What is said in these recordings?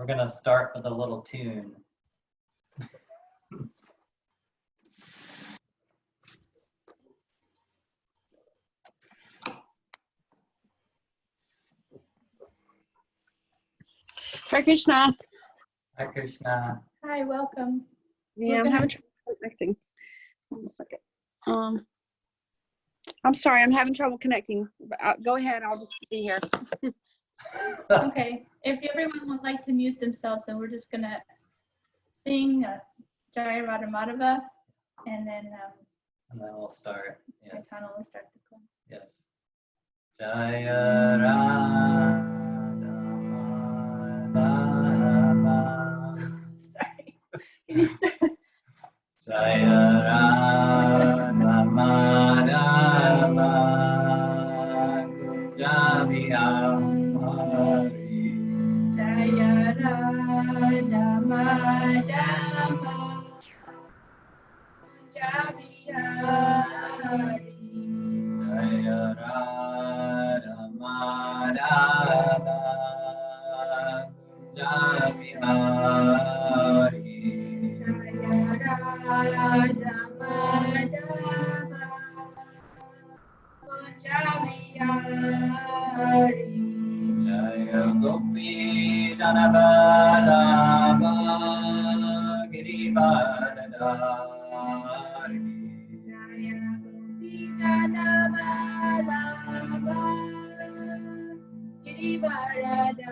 We're going to start with a little tune. Hare Krishna. Hi, Krishna. Hi, welcome. Yeah, I'm having trouble connecting. One second. I'm sorry, I'm having trouble connecting. Go ahead, I'll just be here. Okay, if everyone would like to mute themselves, then we're just gonna sing Jaya Radha Madhava, and then we'll start. Yes. Gaetano will start the call. Yes. Jaya Radha Madhava. Sorry. Can you start? Jaya Radha Madhava Kunja Bihari. Jaya Radha Madhava Kunja Bihari. Jaya Radha Madhava Kunja Bihari. Jaya Radha Madhava Kunja Bihari. Jaya Gopi Janabala Girivardhari. Jaya Gopi Janavala Girivardhari.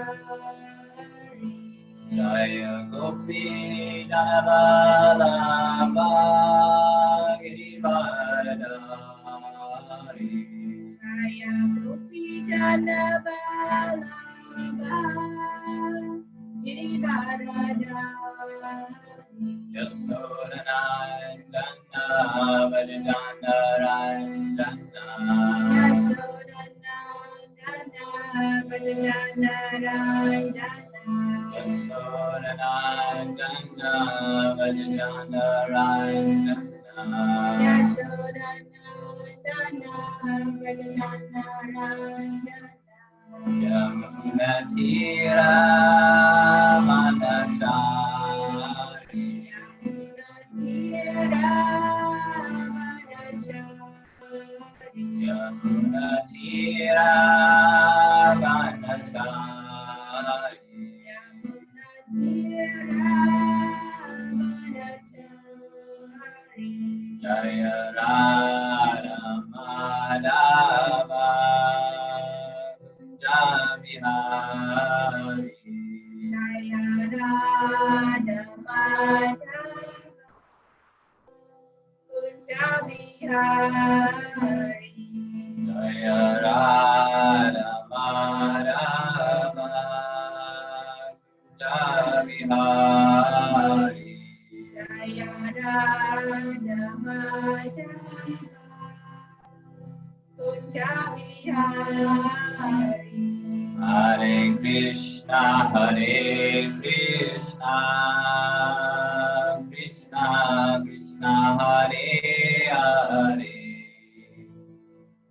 Jaya Gopi Janabala Girivardhari. Jaya Gopi Janavala Girivardhari. Yasodhanandana Vajandaranjana. Yasodhanandana Vajandaranjana. Yasodhanandana Vajandaranjana. Yasodhanandana Vajandaranjana. Yamunatira Manachari. Yamunatira Manachari. Jaya Radha Madhava Kunja Bihari. Jaya Radha Madhava Kunja Bihari. Jaya Radha Madhava Kunja Bihari. Jaya Radha Madhava Kunja Bihari. Hare Krishna, Krishna Krishna, Hare Hare.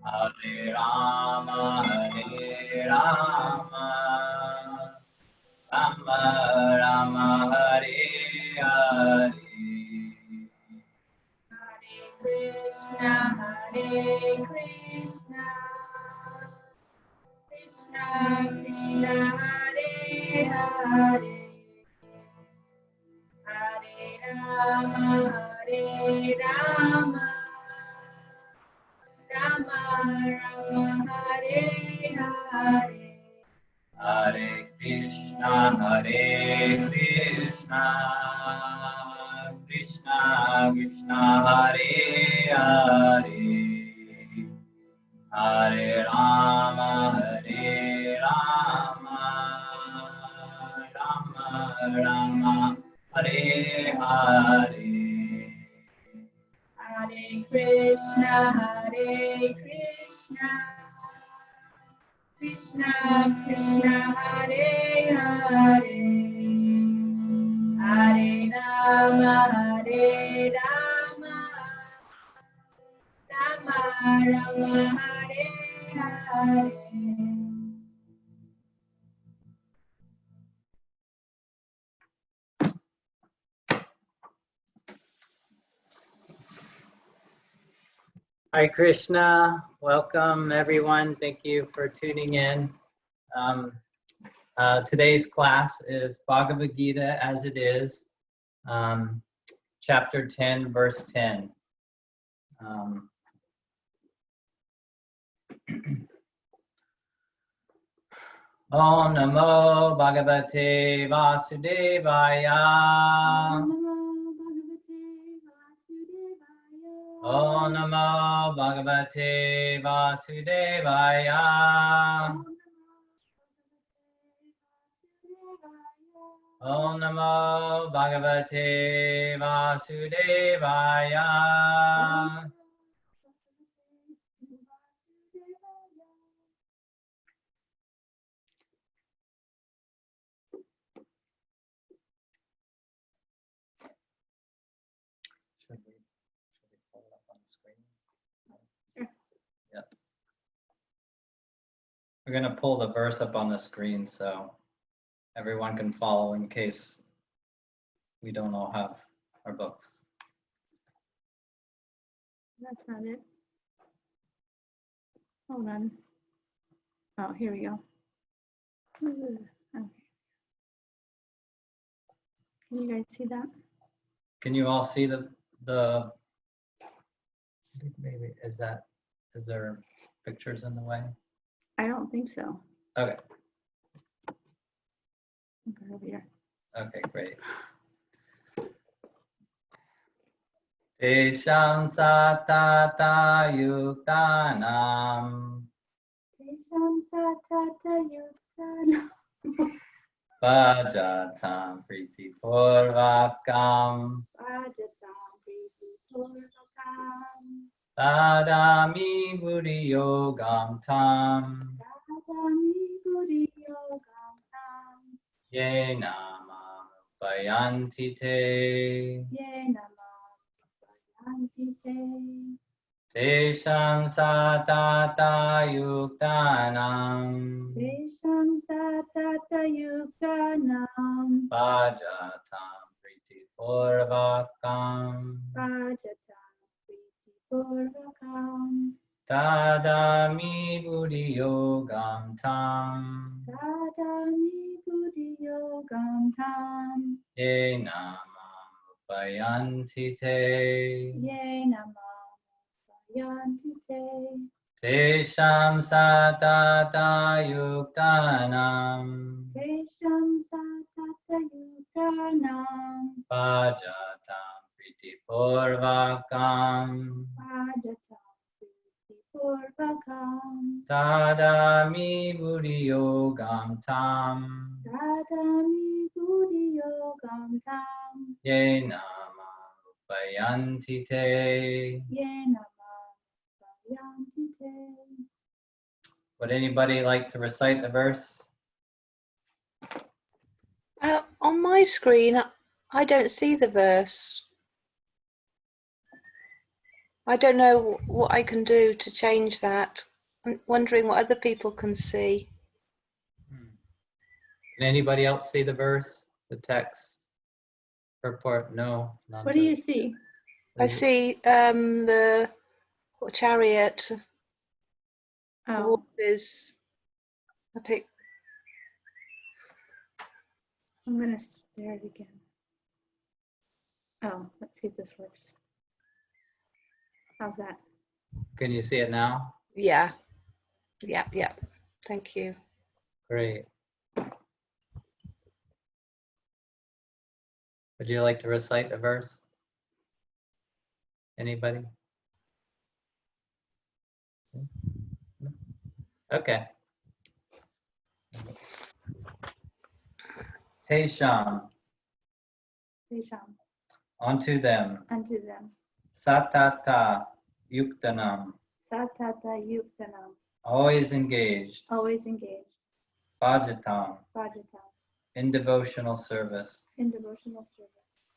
Hare Rama, Rama Rama, Hare Hare. Hare Krishna, Krishna Krishna, Hare Hare. Hare Rama, Rama Rama, Hare Hare. Hare Krishna, Krishna Krishna, Hare Hare. Hare Rama, Rama Rama, Hare Hare. Hare Krishna, Krishna Krishna, Hare Hare. Hare Rama, Rama Rama, Hare Hare. Hi, Krishna. Welcome, everyone. Thank you for tuning in. Today's class is Bhagavad Gita as it is, chapter 10, verse 10. Om Namo Bhagavate Vasudevaya. Om Namo Bhagavate Vasudevaya. Om Namo Bhagavate Vasudevaya. Should we pull it up on the screen? Sure. Yes. We're going to pull the verse up on the screen so everyone can follow in case we don't all have our books. That's not it. Hold on. Oh, here we go. Okay. Can you guys see that? Can you all see the I think maybe is there pictures in the way? I don't think so. Okay. Okay, over here. Okay, great. Tesham satata yuktanam Tesam satata yuktanam. Bhajatam priti purvakam Bhajatam priti purvakam. Tadami buddhi yogam tam Dadami buddhi yogam tam. Yena mamupayanti te Yena mam payanti te. Tesham satata yuktanam Tesam satata yuktanam. Bhajatam priti purvakam Bhajatam priti purvakam. Tadami buddhi yogam tam Dadami buddhi yogam tam. Yena mamupayanti te Yena mam payanti te. Tesham satata yuktanam Tesam satata yuktanam. Bhajatam priti purvakam Bhajatam priti purvakam. Tadami buddhi yogam tam Dadami buddhi yogam tam. Yena mamupayanti te Yena mam payanti te. Would anybody like to recite the verse? On my screen, I don't see the verse. I don't know what I can do to change that. I'm wondering what other people can see. Can anybody else see the verse, the text, purport? No. none What do to- you see? I see the chariot, Oh, horses. I pick. I'm gonna stare it again. Oh, let's see if this works. How's that? Can you see it now? Yeah. Thank you. Great. Would you like to recite the verse? Anybody? Okay. Tesham, Tesham, unto them, unto them. satata yuktanam, Satata yuktanam, always engaged, always engaged. bhajatam, Bhajatam, in devotional service, in devotional service.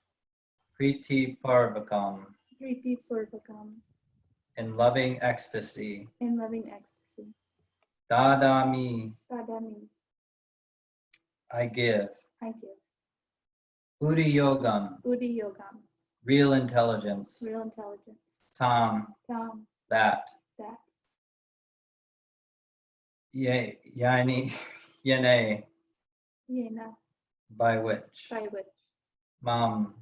priti parvakam, Priti purvakam, in loving ecstasy, in loving ecstasy. dadami, Sadami, I give, I give. buddhi yogam, Buddhi yogam, real intelligence, real intelligence. tam, Tam, that, yani, yene, yena, by which, by which, mam,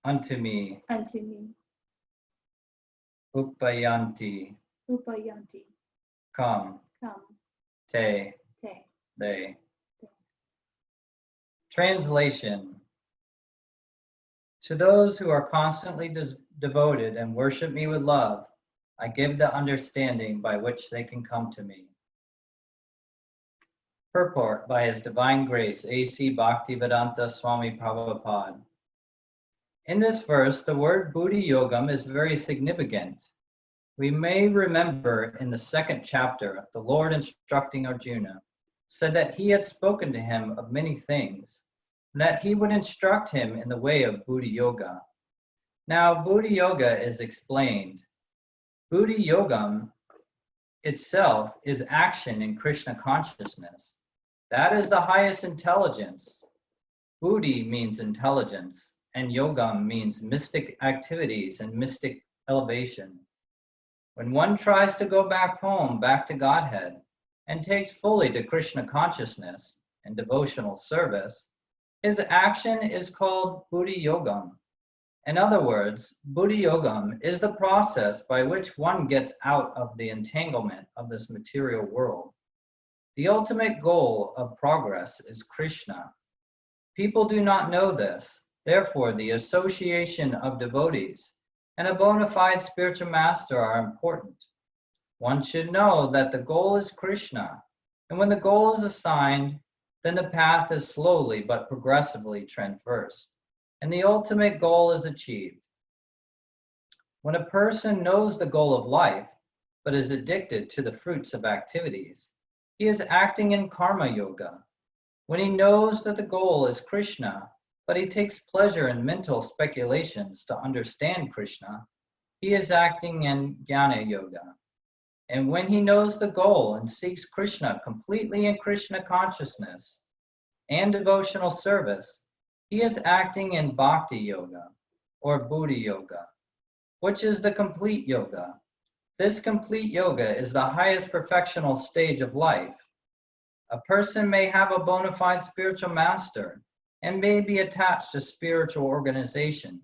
unto me, unto me, upayanti, upayanti, come, come, te, te. they. Translation. To those who are constantly devoted and worship me with love, I give the understanding by which they can come to me. Purport by His Divine Grace, A.C. Bhaktivedanta Swami Prabhupada. In this verse, the word Buddhi Yogam is very significant. We may remember in the second chapter, the Lord instructing Arjuna said that he had spoken to him of many things, and that he would instruct him in the way of Buddhi Yoga. Now, Buddhi Yoga is explained. Buddhi Yogam itself is action in Krishna consciousness. That is the highest intelligence. Buddhi means intelligence, and Yogam means mystic activities and mystic elevation. When one tries to go back home, back to Godhead, and takes fully to Krishna consciousness and devotional service, his action is called Buddhi Yogam. In other words, Buddhi Yogam is the process by which one gets out of the entanglement of this material world. The ultimate goal of progress is Krishna. People do not know this. Therefore, the association of devotees and a bona fide spiritual master are important. One should know that the goal is Krishna, and when the goal is assigned, then the path is slowly but progressively traversed, and the ultimate goal is achieved. When a person knows the goal of life, but is addicted to the fruits of activities, he is acting in karma yoga. When he knows that the goal is Krishna, but he takes pleasure in mental speculations to understand Krishna, he is acting in jnana yoga. And when he knows the goal and seeks Krishna completely in Krishna consciousness and devotional service, he is acting in bhakti yoga or Buddhi yoga, which is the complete yoga. This complete yoga is the highest perfectional stage of life. A person may have a bona fide spiritual master and may be attached to spiritual organization,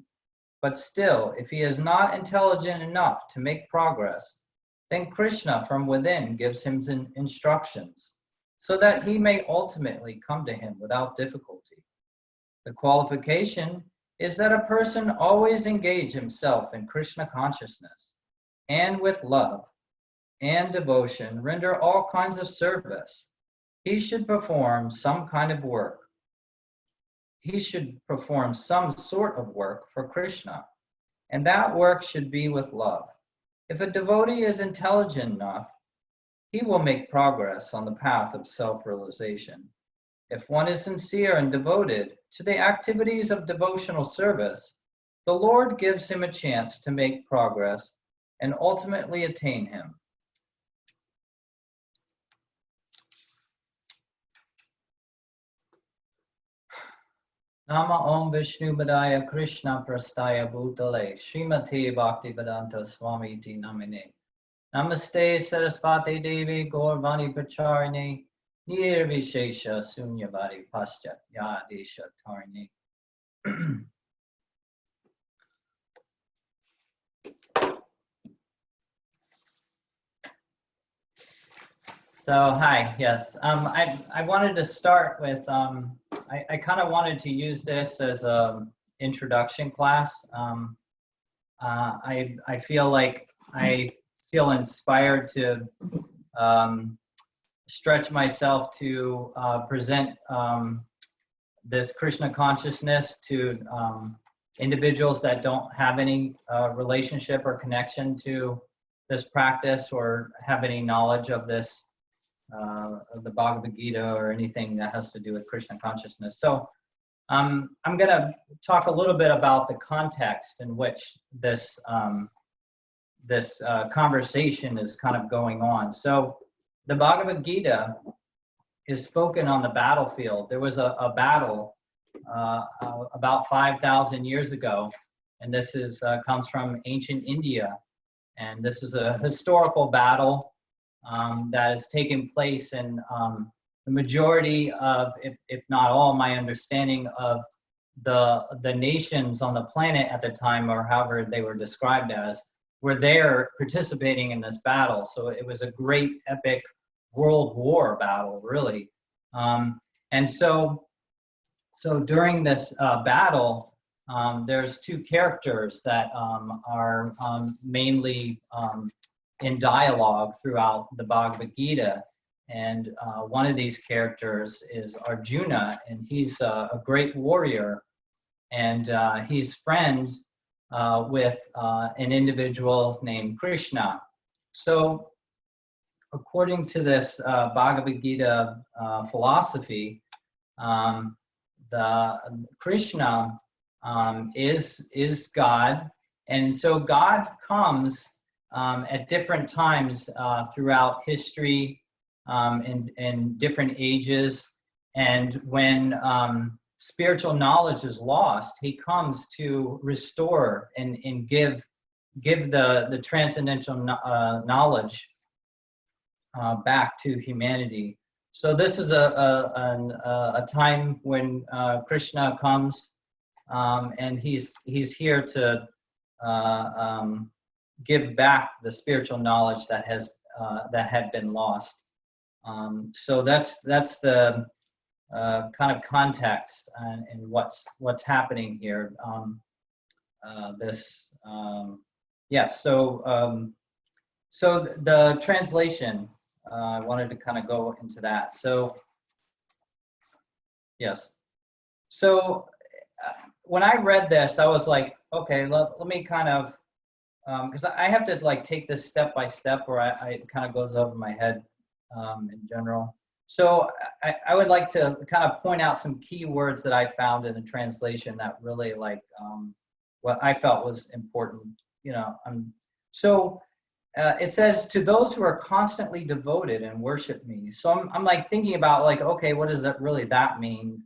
but still, if he is not intelligent enough to make progress, then Krishna from within gives him instructions so that he may ultimately come to him without difficulty. The qualification is that a person always engage himself in Krishna consciousness and with love and devotion render all kinds of service. He should perform some kind of work. He should perform some sort of work for Krishna, and that work should be with love. If a devotee is intelligent enough, he will make progress on the path of self-realization. If one is sincere and devoted to the activities of devotional service, the Lord gives him a chance to make progress and ultimately attain him. Nama Om Vishnu Padaya Krishna Prastaya Bhutale Srimati Bhaktivedanta Swami Iti Namine Namaste Saraswati Devi Gaurvani Pacharine Nirvishesha Sunyavadi Paschat Yadesha Tarni. So hi, yes. I wanted to start with, I kind of wanted to use this as a introduction class. I feel like I feel inspired to stretch myself to present this Krishna consciousness to individuals that don't have any relationship or connection to this practice or have any knowledge of this, of the Bhagavad Gita or anything that has to do with Krishna consciousness. So I'm going to talk a little bit about the context in which this conversation is kind of going on. So the Bhagavad Gita is spoken on the battlefield. There was a battle about 5,000 years ago, and this is comes from ancient India. And this is a historical battle that has taken place in the majority of, if not all, my understanding of the nations on the planet at the time, or however they were described as, were there participating in this battle. So it was a great epic world war battle, really. And so during this battle, there's two characters that are mainly in dialogue throughout the Bhagavad Gita. And one of these characters is Arjuna, and he's a great warrior, and he's friends with an individual named Krishna. So according to this Bhagavad Gita philosophy, the Krishna is God, and so God comes at different times throughout history, in different ages, and when spiritual knowledge is lost, he comes to restore and give the transcendental knowledge back to humanity. So this is a time when Krishna comes, and he's here to give back the spiritual knowledge that had been lost. So that's the kind of context and what's happening here. So the translation, I wanted to kind of go into that. So yes, so when I read this, I was like, okay, let me kind of, because I have to like take this step by step, or it kind of goes over my head in general. So I would like to kind of point out some key words that I found in the translation that really like what I felt was important. It says, to those who are constantly devoted and worship me. So I'm like thinking about like, okay, what does that mean?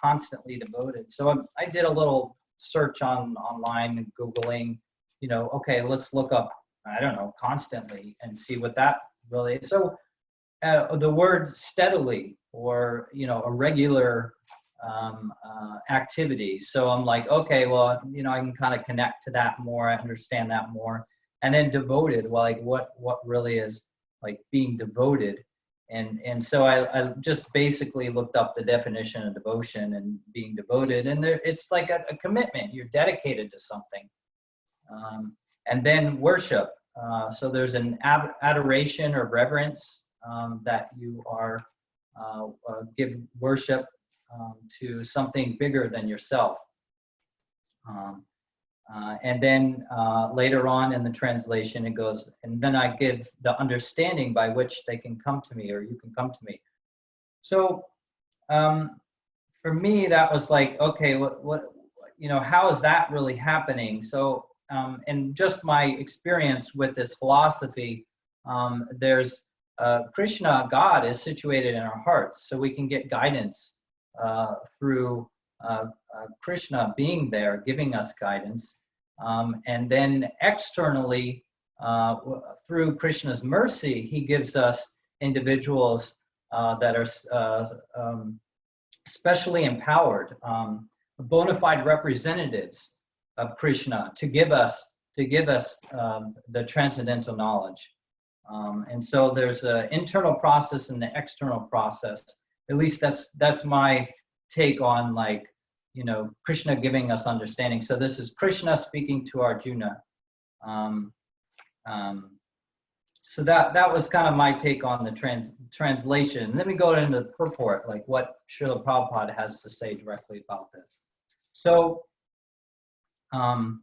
Constantly devoted. So I did a little search online and Googling, okay, let's look up, I don't know, constantly, and see what that really is. So the word steadily, or a regular activity. So I'm like, okay, well, I can kind of connect to that more, I understand that more. And then devoted, well, like what really is like being devoted. And so I just basically looked up the definition of devotion and being devoted, and it's like a commitment. You're dedicated to something. And then worship. So there's an adoration or reverence that you are give worship to something bigger than yourself. And then later on in the translation, it goes, and then I give the understanding by which they can come to me, or you can come to me. So for me, that was like, okay, what how is that really happening? So, and just my experience with this philosophy, there's Krishna, God, is situated in our hearts, so we can get guidance through Krishna being there, giving us guidance. And then externally, through Krishna's mercy, he gives us individuals that are specially empowered, bona fide representatives of Krishna to give us the transcendental knowledge. And so there's an internal process and the external process. At least that's my take on, like, Krishna giving us understanding. So this is Krishna speaking to Arjuna. So that was kind of my take on the translation. Let me go into the purport, like what Srila Prabhupada has to say directly about this. So, and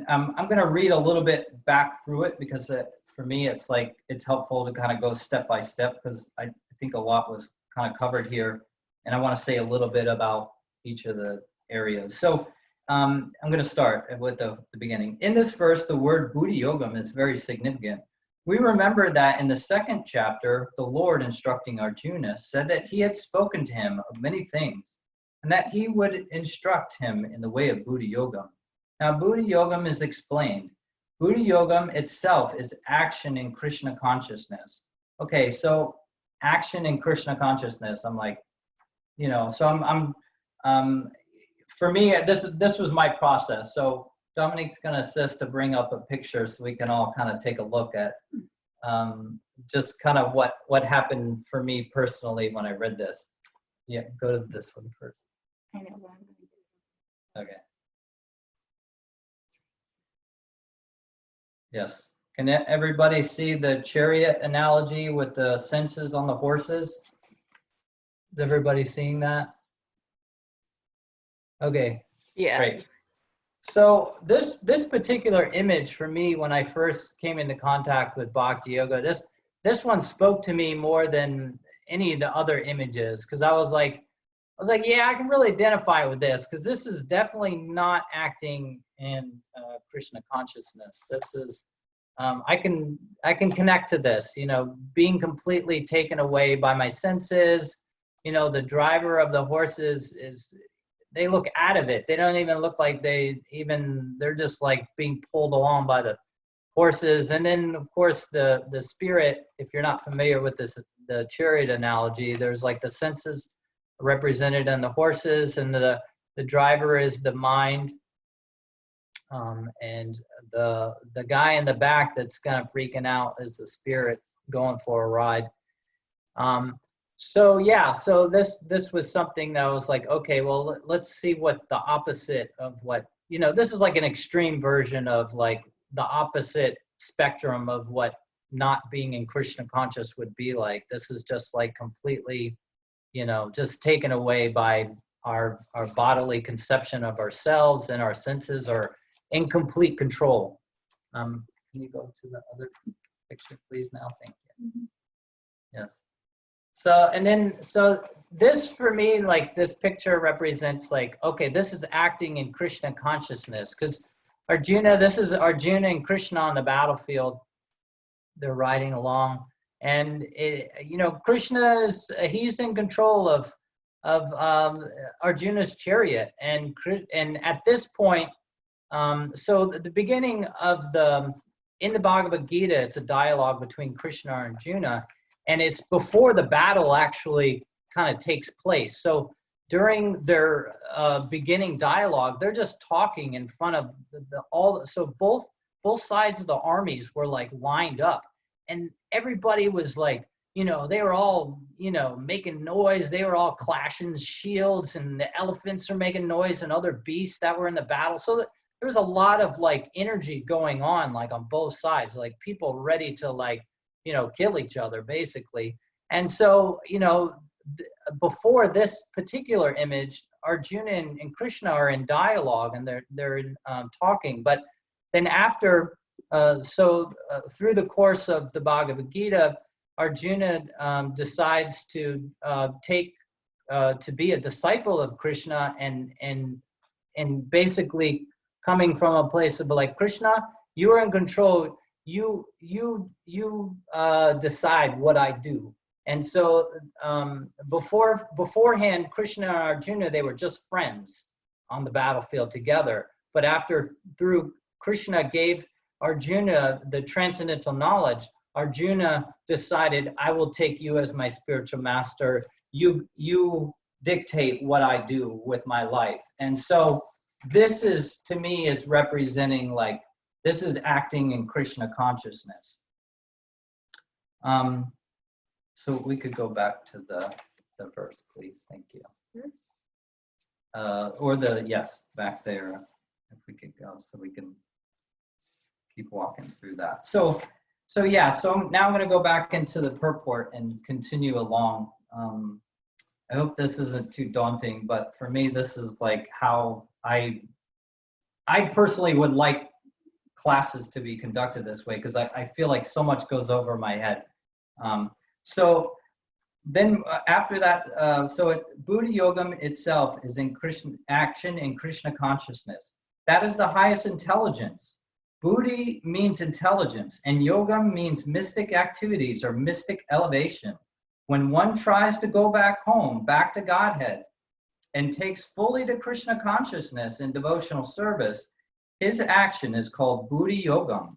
I'm going to read a little bit back through it, because for me, it's like, it's helpful to kind of go step by step, because I think a lot was kind of covered here. And I want to say a little bit about each of the areas. So I'm going to start with the beginning. In this verse, the word Buddhi Yogam is very significant. We remember that in the second chapter, the Lord, instructing Arjuna, said that he had spoken to him of many things, and that he would instruct him in the way of Buddhi Yogam. Now, Buddhi Yogam is explained. Buddha Yogam itself is action in Krishna consciousness. Okay, so action in Krishna consciousness. I'm like, you know, so for me, this was my process. So Dominique's going to assist to bring up a picture so we can all kind of take a look at just kind of what happened for me personally when I read this. Yeah, go to this one first. I know what I'm gonna do. Okay. Yes. Can everybody see the chariot analogy with the senses on the horses? Is everybody seeing that? Okay, Yeah. great. So this particular image for me, when I first came into contact with Bhakti Yoga, this one spoke to me more than any of the other images, because I was like, yeah, I can really identify with this, because this is definitely not acting in Krishna consciousness. This is I can connect to this, you know, being completely taken away by my senses. You know, the driver of the horses they look out of it. They don't even look like they're just like being pulled along by the horses. And then of course the spirit, if you're not familiar with the chariot analogy, there's like the senses represented in the horses, and the driver is the mind. And the guy in the back that's kind of freaking out is the spirit going for a ride. So yeah, so this was something that I was like, okay, well, let's see what the opposite of what, you know, this is like an extreme version of like the opposite spectrum of what not being in Krishna conscious would be like. This is just like completely, you know, just taken away by our bodily conception of ourselves, and our senses are in complete control. Can you go to the other picture, please, now? Thank you. Mhm. Yes. So, and then, so this for me, like this picture represents like, okay, this is acting in Krishna consciousness, because Arjuna, this is Arjuna and Krishna on the battlefield. They're riding along, and you know, Krishna he's in control of Arjuna's chariot, and at this point, so the beginning of in the Bhagavad Gita, it's a dialogue between Krishna and Arjuna, and it's before the battle actually kind of takes place. So during their beginning dialogue, they're just talking in front of so both sides of the armies were like lined up, and everybody was like, you know, they were all, you know, making noise. They were all clashing shields, and the elephants are making noise, and other beasts that were in the battle. So there was a lot of like energy going on, like on both sides, like people ready to like, you know, kill each other basically. And so, you know, before this particular image, Arjuna and Krishna are in dialogue, and they're talking. But then after, through the course of the Bhagavad Gita, Arjuna decides to be a disciple of Krishna, and basically coming from a place of like, Krishna, you are in control. You decide what I do. And so beforehand, Krishna and Arjuna, they were just friends on the battlefield together. But through Krishna gave Arjuna the transcendental knowledge, Arjuna decided, I will take you as my spiritual master. You dictate what I do with my life. And so this is, to me, is representing like, this is acting in Krishna consciousness. So we could go back to the verse, please. Thank you. Yes, back there, if we could go, so we can keep walking through that. So yeah, so now I'm going to go back into the purport and continue along. I hope this isn't too daunting, but for me, this is like how I personally would like classes to be conducted this way, because I feel like so much goes over my head. So then after that, Buddha Yogam itself is in Krishna action in Krishna consciousness. That is the highest intelligence. Buddhi means intelligence, and Yogam means mystic activities or mystic elevation. When one tries to go back home, back to Godhead, and takes fully to Krishna consciousness in devotional service, his action is called Buddhi Yogam.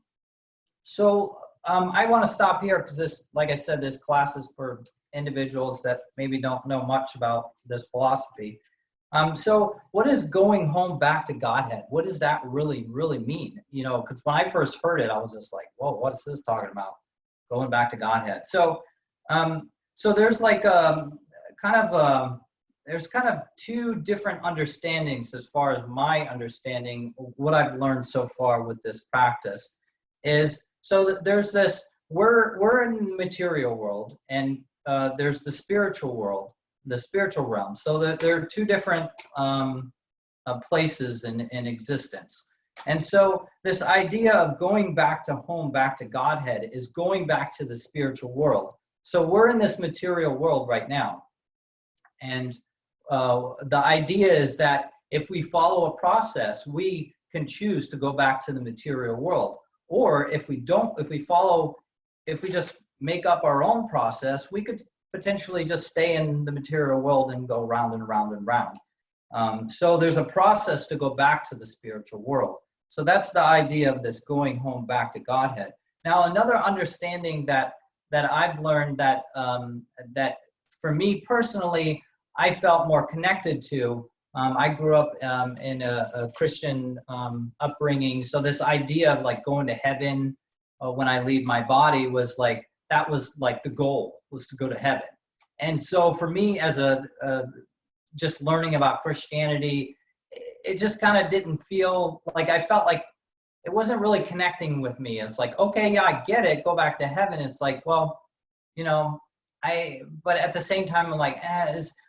So I want to stop here because this, like I said, this class is for individuals that maybe don't know much about this philosophy. So what is going home back to Godhead? What does that really mean? You know, because when I first heard it, I was just like, whoa, what is this talking about? Going back to Godhead. So, so there's like there's kind of two different understandings as far as my understanding, what I've learned so far with this practice is, so that there's this, we're in the material world, and there's the spiritual world, the spiritual realm. So there are two different places in existence. And so this idea of going back to home, back to Godhead, is going back to the spiritual world. So we're in this material world right now. And the idea is that if we follow a process, we can choose to go back to the material world. Or if we don't, if we just make up our own process, we could potentially just stay in the material world and go round and round and round. So there's a process to go back to the spiritual world. So that's the idea of this going home back to Godhead. Now, another understanding that I've learned that that for me personally, I felt more connected to. I grew up in a Christian upbringing, so this idea of like going to heaven when I leave my body was like, that was like the goal, was to go to heaven. And so for me, as just learning about Christianity, it just kind of didn't feel like, I felt like it wasn't really connecting with me. It's like, okay, yeah, I get it, go back to heaven. It's like, well, you know, but at the same time, I'm like,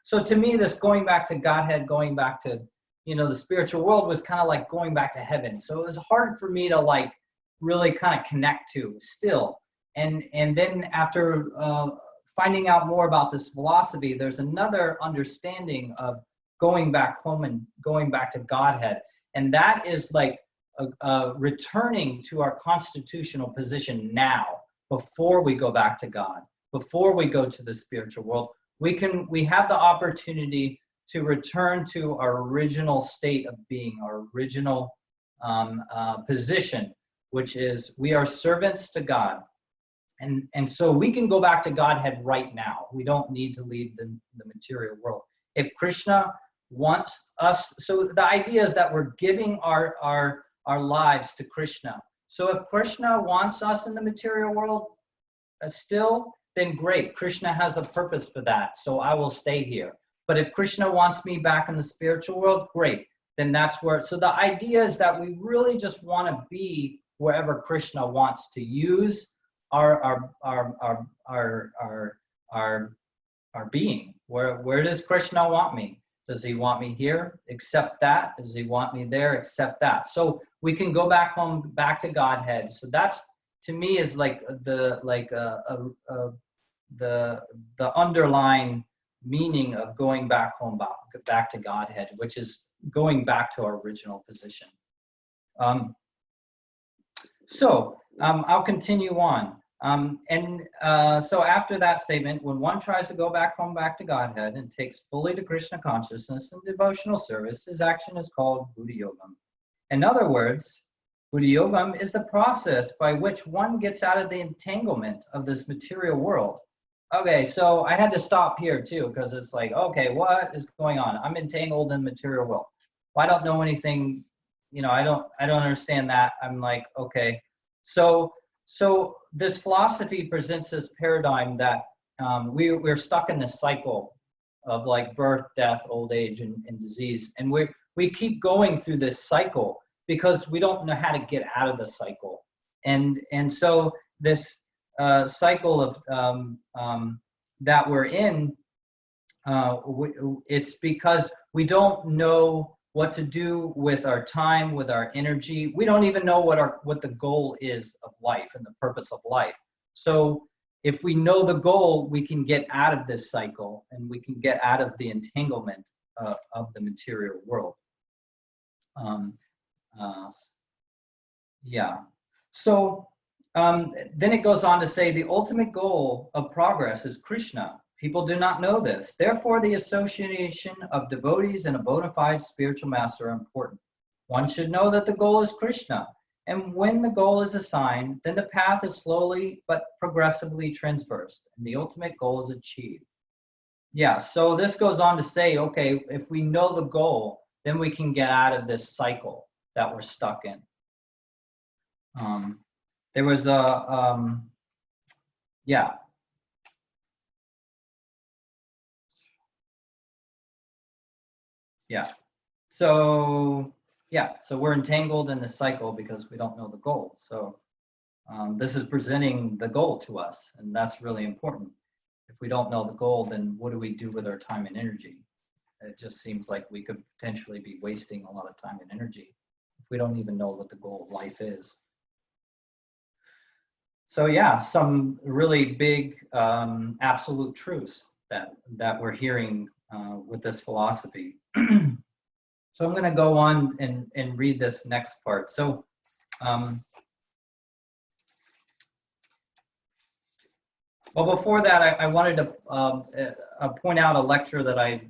so to me, this going back to Godhead, going back to, you know, the spiritual world was kind of like going back to heaven. So it was hard for me to like really kind of connect to still. And then after finding out more about this philosophy, there's another understanding of going back home and going back to Godhead. And that is like returning to our constitutional position now, before we go back to God. Before we go to the spiritual world, we have the opportunity to return to our original state of being, our original position, which is we are servants to God. And so we can go back to Godhead right now. We don't need to leave the material world. If Krishna wants us, so the idea is that we're giving our lives to Krishna. So if Krishna wants us in the material world still, then great. Krishna has a purpose for that, so I will stay here. But if Krishna wants me back in the spiritual world, great. Then that's where, so the idea is that we really just want to be wherever Krishna wants to use our being. Where does Krishna want me? Does he want me here? Accept that. Does he want me there? Accept that. So we can go back home, back to Godhead. So that's, to me, is like the underlying meaning of going back home, back to Godhead, which is going back to our original position. I'll continue on. So after that statement, when one tries to go back home, back to Godhead, and takes fully to Krishna consciousness and devotional service, his action is called Buddhi Yogam. In other words, Buddhi Yogam is the process by which one gets out of the entanglement of this material world. Okay, so I had to stop here too, because it's like, okay, what is going on? I'm entangled in material world. Well, I don't know anything, you know, I don't understand that. I'm like, okay. So this philosophy presents this paradigm that we're stuck in this cycle of like birth, death, old age, and disease. And we keep going through this cycle because we don't know how to get out of the cycle. And so this cycle of that we're in, it's because we don't know what to do with our time, with our energy. We don't even know what the goal is of life and the purpose of life. So if we know the goal, we can get out of this cycle and we can get out of the entanglement of the material world. So then it goes on to say the ultimate goal of progress is Krishna. People do not know this. Therefore, the association of devotees and a bona fide spiritual master are important. One should know that the goal is Krishna. And when the goal is assigned, then the path is slowly but progressively traversed, and the ultimate goal is achieved. Yeah, so this goes on to say, okay, if we know the goal, then we can get out of this cycle that we're stuck in. There was a, yeah. Yeah. So, yeah, so we're entangled in the cycle because we don't know the goal. So this is presenting the goal to us, and that's really important. If we don't know the goal, then what do we do with our time and energy? It just seems like we could potentially be wasting a lot of time and energy if we don't even know what the goal of life is. So yeah, some really big absolute truths that we're hearing with this philosophy. So I'm going to go on and read this next part. So well, before that, I wanted to point out a lecture that I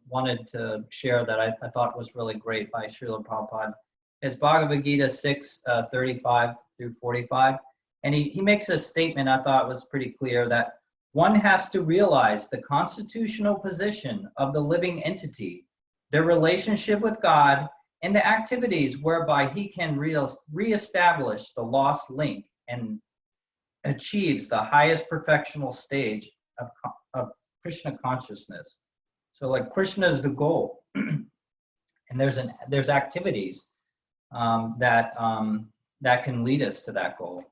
wanted to share that I thought was really great by Srila Prabhupada. It's Bhagavad Gita 6, 35 through 45. And he makes a statement I thought was pretty clear, that one has to realize the constitutional position of the living entity, their relationship with God, and the activities whereby he can reestablish the lost link and achieves the highest perfectional stage of Krishna consciousness. So like Krishna is the goal, and there's activities that can lead us to that goal.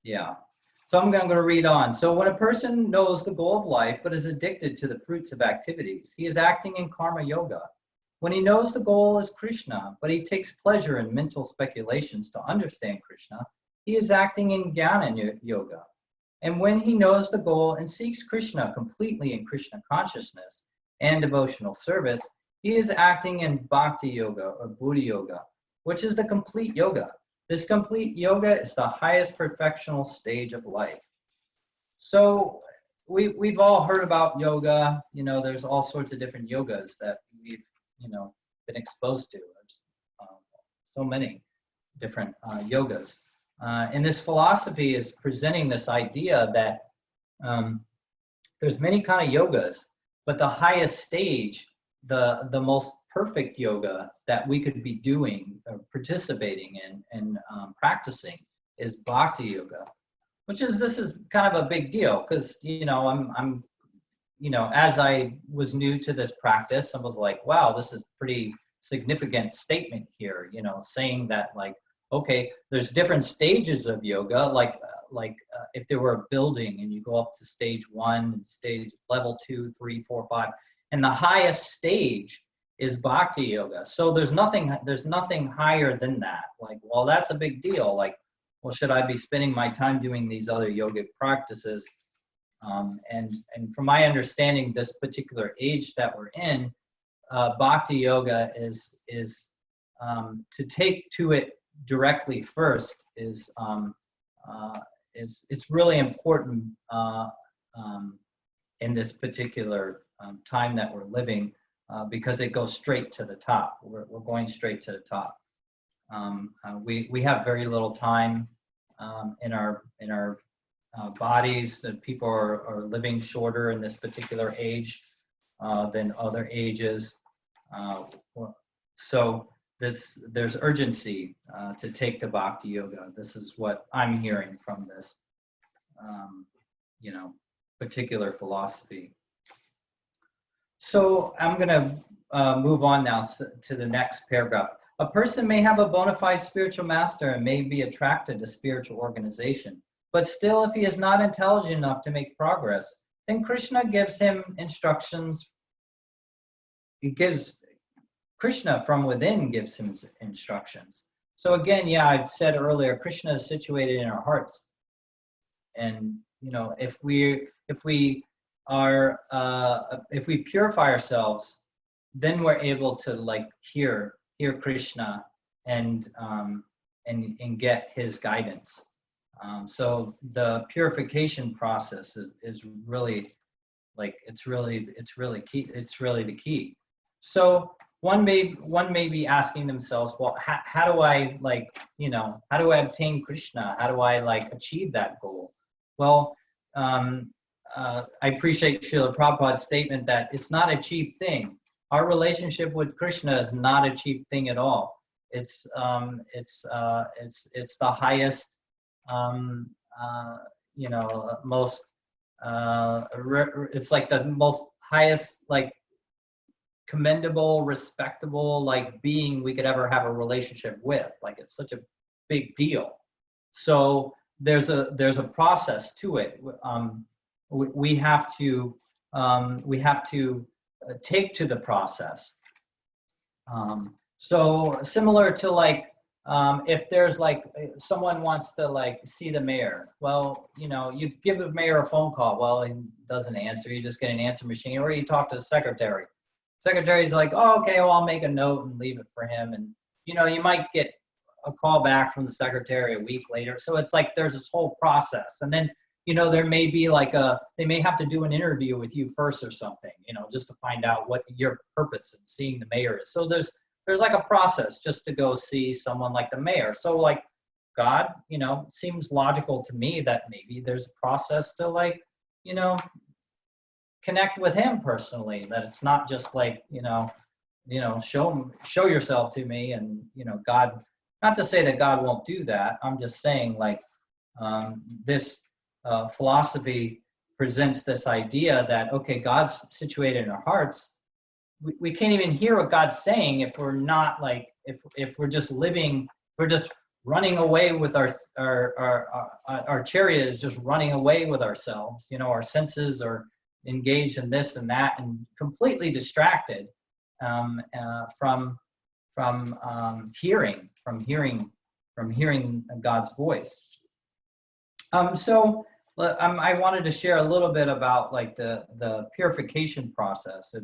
Yeah. So I'm going to read on. So when a person knows the goal of life but is addicted to the fruits of activities, he is acting in karma yoga. When he knows the goal is Krishna, but he takes pleasure in mental speculations to understand Krishna, he is acting in jnana yoga. And when he knows the goal and seeks Krishna completely in Krishna consciousness and devotional service, he is acting in bhakti yoga or buddha yoga, which is the complete yoga. This complete yoga is the highest perfectional stage of life. So we've all heard about yoga. You know, there's all sorts of different yogas that we've, been exposed to. There's so many different yogas. And this philosophy is presenting this idea that there's many kind of yogas, but the highest stage, the most perfect yoga that we could be doing, or participating in, and practicing is bhakti yoga, this is kind of a big deal because I'm as I was new to this practice, I was like, wow, this is pretty significant statement here, saying that, like, okay, there's different stages of yoga, like if there were a building and you go up to stage 1, stage level 2, 3, 4, 5, and the highest stage is bhakti yoga. So there's nothing higher than that. Like, well, that's a big deal. Like, well, should I be spending my time doing these other yogic practices? And from my understanding, this particular age that we're in, bhakti yoga is to take to it directly first is it's really important in this particular time that we're living, because it goes straight to the top. We're going straight to the top. We have very little time in our bodies. That people are living shorter in this particular age than other ages. So there's urgency to take to bhakti yoga. This is what I'm hearing from this, particular philosophy. So I'm going to move on now to the next paragraph. A person may have a bona fide spiritual master and may be attracted to spiritual organization, but still, if he is not intelligent enough to make progress, then Krishna gives him instructions. Krishna from within gives him instructions. So again, yeah, I said earlier, Krishna is situated in our hearts. And, if we purify ourselves, then we're able to hear Krishna and get his guidance. So the purification process is really, it's really key. It's really the key. So one may be asking themselves, well, how do I like, how do I obtain Krishna? How do I like achieve that goal? Well, I appreciate Srila Prabhupada's statement that it's not a cheap thing. Our relationship with Krishna is not a cheap thing at all. It's the highest, most, it's like the most highest, like, commendable, respectable, like, being we could ever have a relationship with. Like, it's such a big deal. So there's a process to it. We have to take to the process. So similar to like, if there's like someone wants to like see the mayor, well, you give the mayor a phone call. Well, he doesn't answer. You just get an answer machine, or you talk to the secretary. Secretary's like, oh, okay, well, I'll make a note and leave it for him. And you might get a call back from the secretary a week later. So it's like there's this whole process, and then there may be like they may have to do an interview with you first or something, just to find out what your purpose in seeing the mayor is. So there's like a process just to go see someone like the mayor. So like God, it seems logical to me that maybe there's a process to like, connect with him personally, that it's not just like, show yourself to me. And, God, not to say that God won't do that. I'm just saying like this philosophy presents this idea that, okay, God's situated in our hearts. We can't even hear what God's saying if we're not like, if we're just living, we're just running away with our chariot is just running away with ourselves. Our senses are engaged in this and that and completely distracted from hearing God's voice. So I wanted to share a little bit about like the purification process.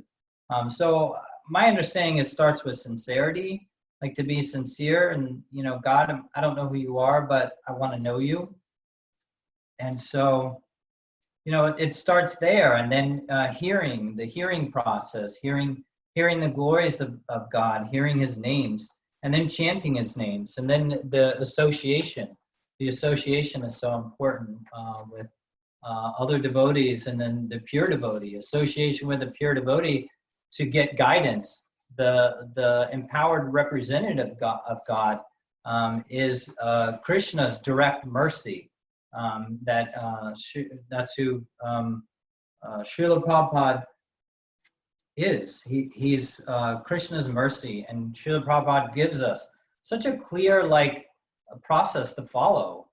So my understanding is starts with sincerity, like to be sincere and, God, I don't know who you are, but I want to know you. And so, it starts there, and then hearing the hearing process, hearing the glories of God, hearing his names, and then chanting his names, and then the association. The association is so important with other devotees, and then the pure devotee, association with a pure devotee to get guidance. The empowered representative of God is Krishna's direct mercy. That's who Srila Prabhupada is. He's Krishna's mercy, and Srila Prabhupada gives us such a clear process to follow,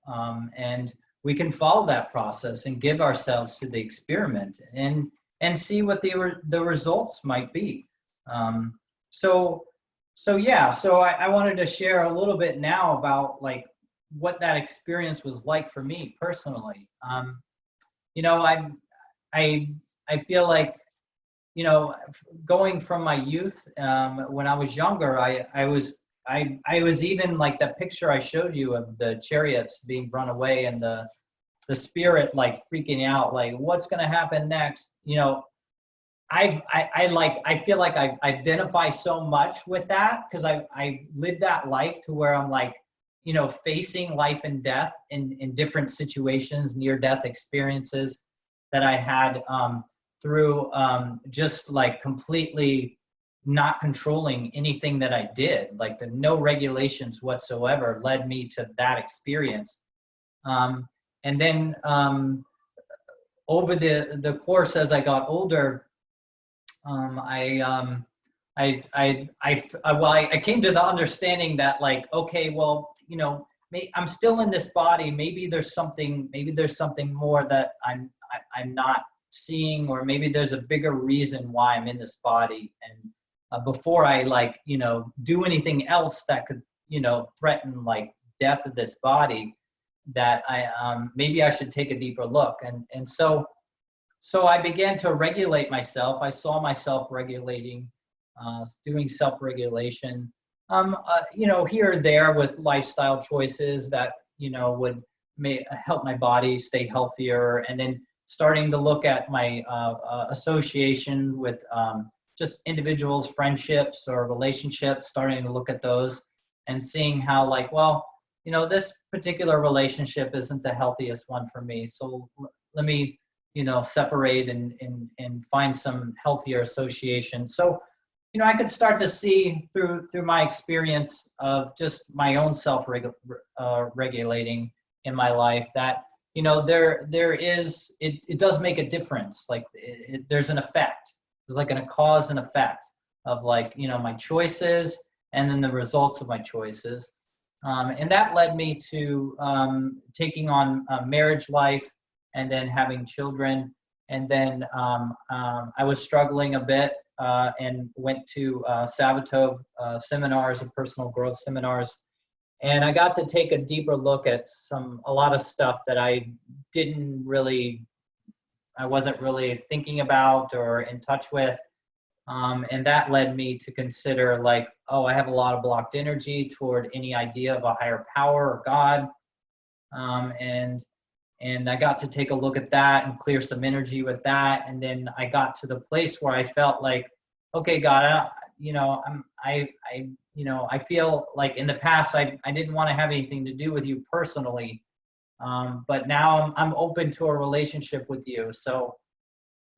and we can follow that process and give ourselves to the experiment and see what the results might be. So I wanted to share a little bit now about what that experience was like for me personally. I feel like, going from my youth, when I was younger, I was even like that picture I showed you of the chariots being run away and the spirit freaking out, what's going to happen next? I feel like I identify so much with that because I lived that life to where I'm facing life and death in different situations, near-death experiences that I had through just completely not controlling anything that I did. No regulations whatsoever led me to that experience. And then over the course as I got older, I came to the understanding that okay, well, I'm still in this body. Maybe there's something more that I'm not seeing, or maybe there's a bigger reason why I'm in this body. And before I do anything else that could threaten death of this body, that maybe I should take a deeper look. And so I began to regulate myself. I saw myself regulating, doing self-regulation, here or there with lifestyle choices that, may help my body stay healthier. And then starting to look at my association with just individuals, friendships or relationships, starting to look at those and seeing how like, well, this particular relationship isn't the healthiest one for me. So let me, separate and find some healthier association. So, I could start to see through my experience of just my own regulating in my life that, there is, it does make a difference. Like there's an effect. There's like a cause and effect of like, my choices and then the results of my choices. And that led me to taking on marriage life and then having children. And then I was struggling a bit and went to Savatov seminars and personal growth seminars. And I got to take a deeper look at a lot of stuff that I wasn't really thinking about or in touch with. And that led me to consider like, oh, I have a lot of blocked energy toward any idea of a higher power or God. And I got to take a look at that and clear some energy with that. And then I got to the place where I felt like, okay, God, I feel like in the past I didn't want to have anything to do with you personally, but now I'm open to a relationship with you. So,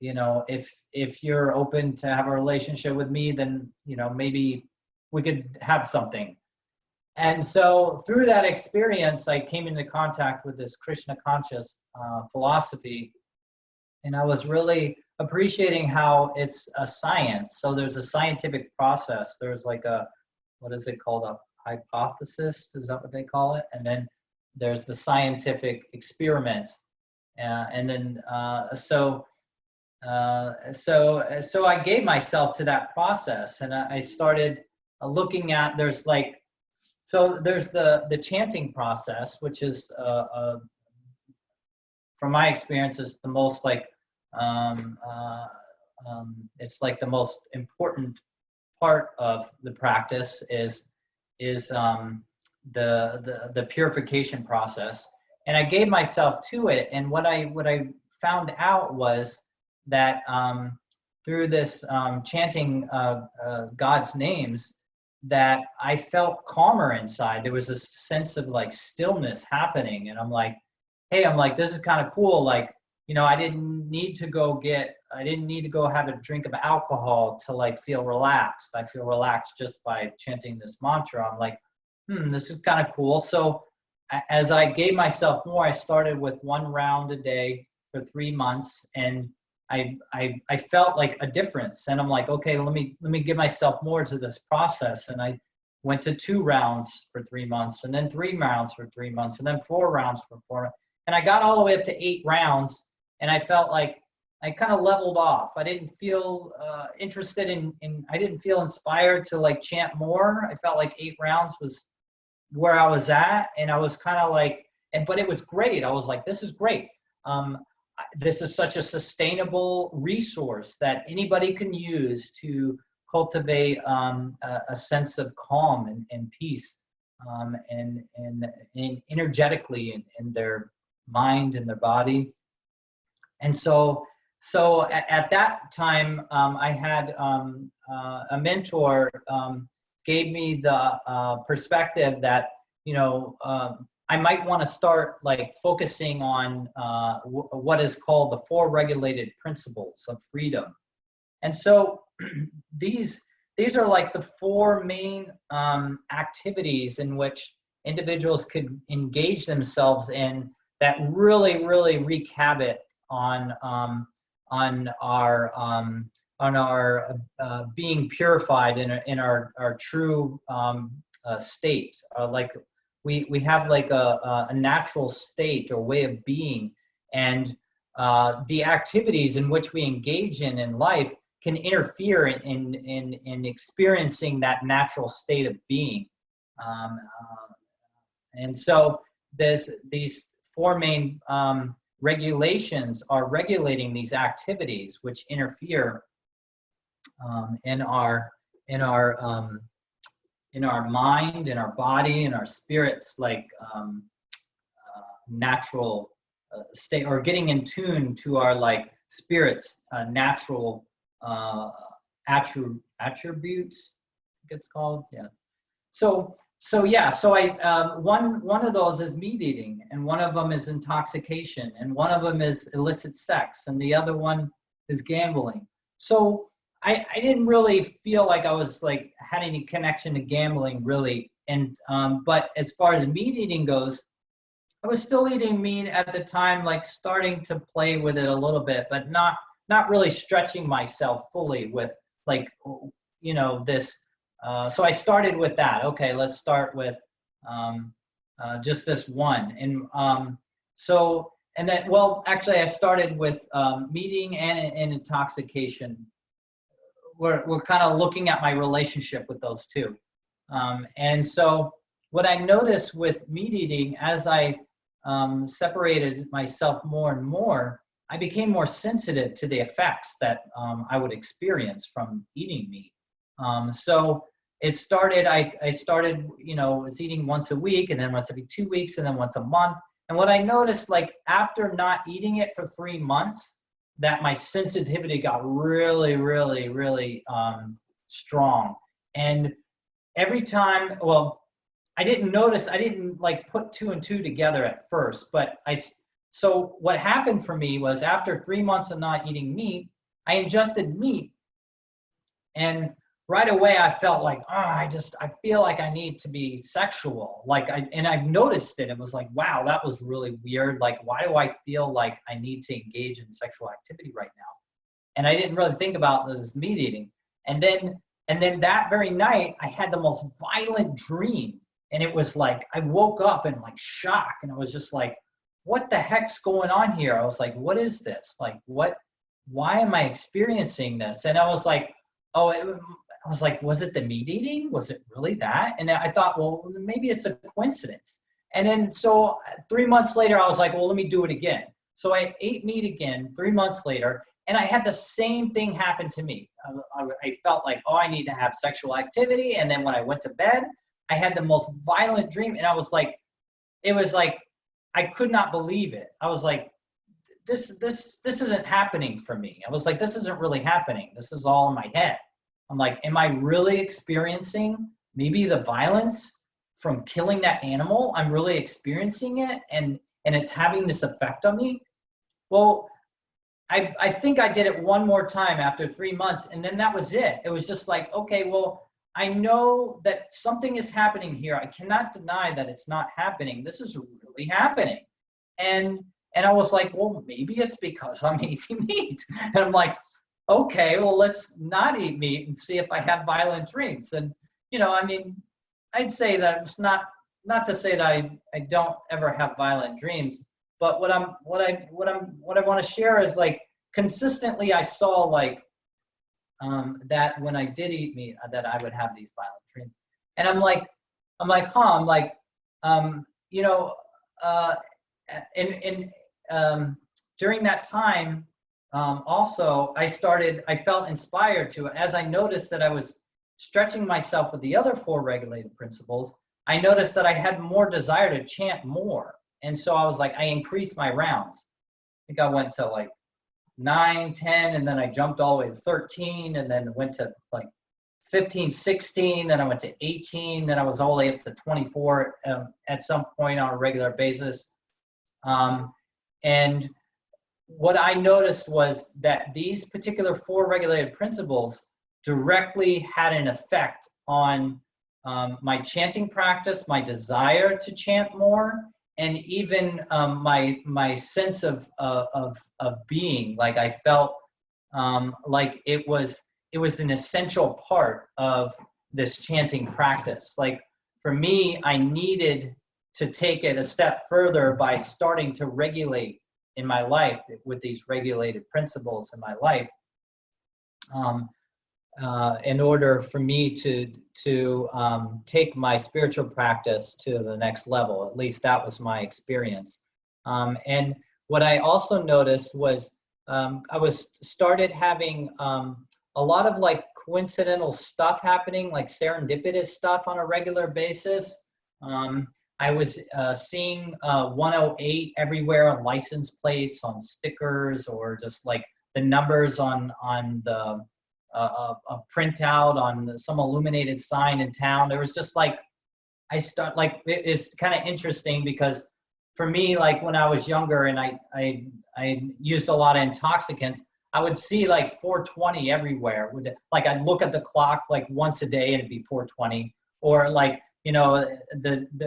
if you're open to have a relationship with me, then maybe we could have something. And so through that experience, I came into contact with this Krishna conscious philosophy, and I was really appreciating how it's a science. So there's a scientific process. There's like what is it called? A hypothesis? Is that what they call it? And then there's the scientific experiment. And then, so I gave myself to that process, and I started looking at, there's the chanting process, which is, from my experience, is the most like, it's like the most important part of the practice is the purification process. And I gave myself to it. And what I found out was that through this chanting God's names, that I felt calmer inside. There was a sense of like stillness happening. And I'm like, hey, this is kind of cool. Like, I didn't need to go have a drink of alcohol to like feel relaxed. I feel relaxed just by chanting this mantra. I'm like, this is kind of cool. So as I gave myself more, I started with 1 round a day for 3 months, and I felt like a difference. And I'm like, okay, let me give myself more to this process. And I went to 2 rounds for 3 months, and then 3 rounds for 3 months, and then 4 rounds for 4 months. And I got all the way up to 8 rounds, and I felt like I kind of leveled off. I didn't feel interested in I didn't feel inspired to like chant more. I felt like 8 rounds was where I was at, and I was kind of like, but it was great. I was like, this is great. This is such a sustainable resource that anybody can use to cultivate a sense of calm and peace, and energetically in their mind and their body. And so at that time, I had a mentor gave me the perspective that, I might want to start like focusing on what is called the 4 regulated principles of freedom. And so these are like the 4 main activities in which individuals could engage themselves in that really, really wreak havoc on our being purified in our true state. Like we have like a natural state or way of being, and the activities in which we engage in life can interfere in experiencing that natural state of being. And so these 4 main regulations are regulating these activities which interfere in our mind, in our body, in our spirits, like natural state, or getting in tune to our like spirits natural attributes, I think it's called, yeah. So I one of those is meat eating, and one of them is intoxication, and one of them is illicit sex, and the other one is gambling. So I didn't really feel like I was like had any connection to gambling really, and but as far as meat eating goes, I was still eating meat at the time, like starting to play with it a little bit, but not really stretching myself fully with like, you know, this. So I started with that. Okay, let's start with just this one. And so, and then, well, actually I started with meat eating and intoxication. We're kind of looking at my relationship with those two. And so what I noticed with meat eating, as I separated myself more and more, I became more sensitive to the effects that I would experience from eating meat. So it started, I started, you know, was eating once a week, and then once every 2 weeks, and then once a month. And what I noticed, like after not eating it for 3 months, that my sensitivity got really, really, really strong. And every time, well, I didn't like put 2 and 2 together at first, but so what happened for me was after 3 months of not eating meat, I ingested meat, and right away I felt like, oh, I feel like I need to be sexual. Like I've noticed it. It was like, wow, that was really weird. Like, why do I feel like I need to engage in sexual activity right now? And I didn't really think about this meat eating. And then that very night I had the most violent dream. And it was like, I woke up in like shock, and it was just like, what the heck's going on here? I was like, what is this? Like, why am I experiencing this? And I was like, I was like, was it the meat eating? Was it really that? And I thought, well, maybe it's a coincidence. And then, so 3 months later, I was like, well, let me do it again. So I ate meat again 3 months later, and I had the same thing happen to me. I felt like, oh, I need to have sexual activity. And then when I went to bed, I had the most violent dream. And I was like, it was like, I could not believe it. I was like, this isn't happening for me. I was like, this isn't really happening. This is all in my head. I'm like, am I really experiencing maybe the violence from killing that animal? I'm really experiencing it, and it's having this effect on me. Well, I think I did it one more time after 3 months, and then that was it. It was just like, okay, well, I know that something is happening here. I cannot deny that it's not happening. This is really happening. And I was like, well, maybe it's because I'm eating meat. And I'm like, okay, well, let's not eat meat and see if I have violent dreams. And, you know, I mean, I'd say that it's not to say that I don't ever have violent dreams, but what I want to share is like consistently I saw like that when I did eat meat, that I would have these violent dreams. And I'm like, you know, during that time, also, I felt inspired to, as I noticed that I was stretching myself with the other 4 regulated principles, I noticed that I had more desire to chant more. And so I was like, I increased my rounds. I think I went to like 9, 10, and then I jumped all the way to 13, and then went to like 15, 16, then I went to 18, then I was all the way up to 24 at some point on a regular basis. And what I noticed was that these particular 4 regulated principles directly had an effect on my chanting practice, my desire to chant more, and even my sense of being. Like I felt like it was an essential part of this chanting practice. Like for me, I needed to take it a step further by starting to regulate in my life with these regulated principles in my life, in order for me to take my spiritual practice to the next level. At least that was my experience. And what I also noticed was I started having a lot of like coincidental stuff happening, like serendipitous stuff on a regular basis. I was seeing 108 everywhere on license plates, on stickers, or just like the numbers on the a printout on some illuminated sign in town. There was just like, it's kind of interesting because for me, like when I was younger and I used a lot of intoxicants, I would see like 420 everywhere. Like I'd look at the clock like once a day and it'd be 420, or like, you know,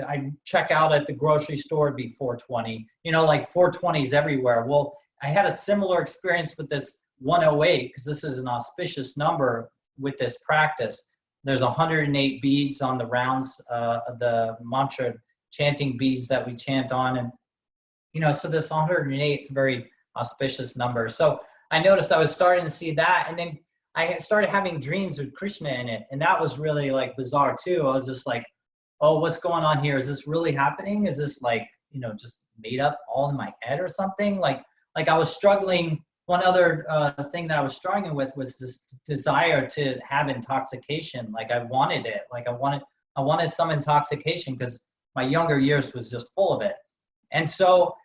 I'd check out at the grocery store, it'd be 420, you know, like 420s everywhere. Well, I had a similar experience with this 108 because this is an auspicious number with this practice. There's 108 beads on the rounds, the mantra chanting beads that we chant on. And, you know, so this 108 is a very auspicious number. So I noticed I was starting to see that. And then I started having dreams with Krishna in it. And that was really like bizarre too. I was just like, oh, what's going on here? Is this really happening? Is this like, you know, just made up all in my head or something? Like I was struggling. One other thing that I was struggling with was this desire to have intoxication. Like I wanted it. Like I wanted some intoxication because my younger years was just full of it. And so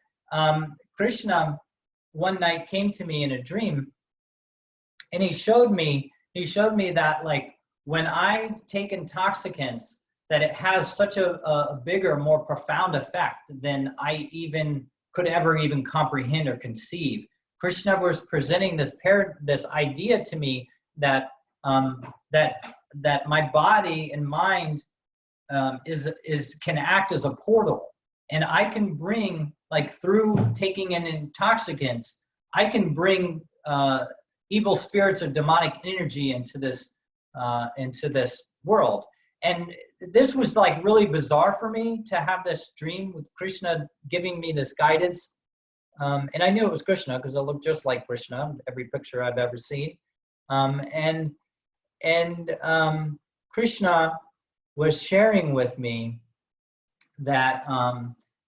Krishna one night came to me in a dream, and he showed me that like when I take intoxicants, that it has such a bigger, more profound effect than I even could ever even comprehend or conceive. Krishna was presenting this idea to me that that my body and mind can act as a portal, and I can bring, like through taking an intoxicant, I can bring evil spirits or demonic energy into this world. And this was like really bizarre for me to have this dream with Krishna giving me this guidance. And I knew it was Krishna because it looked just like Krishna, every picture I've ever seen. And Krishna was sharing with me that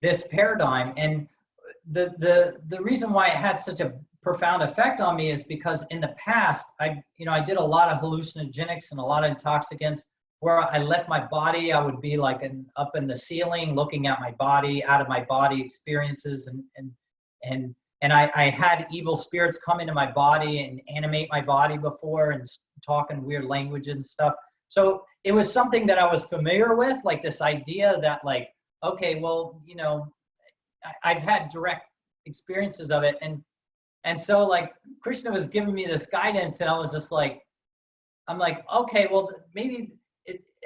this paradigm, and the reason why it had such a profound effect on me is because in the past, I did a lot of hallucinogenics and a lot of intoxicants where I left my body. I would be like up in the ceiling looking at my body, out of my body experiences, and I had evil spirits come into my body and animate my body before and talk in weird languages and stuff. So it was something that I was familiar with, like this idea that like, okay, well, you know, I've had direct experiences of it. And so like Krishna was giving me this guidance, and I was just like, I'm like, okay, well, maybe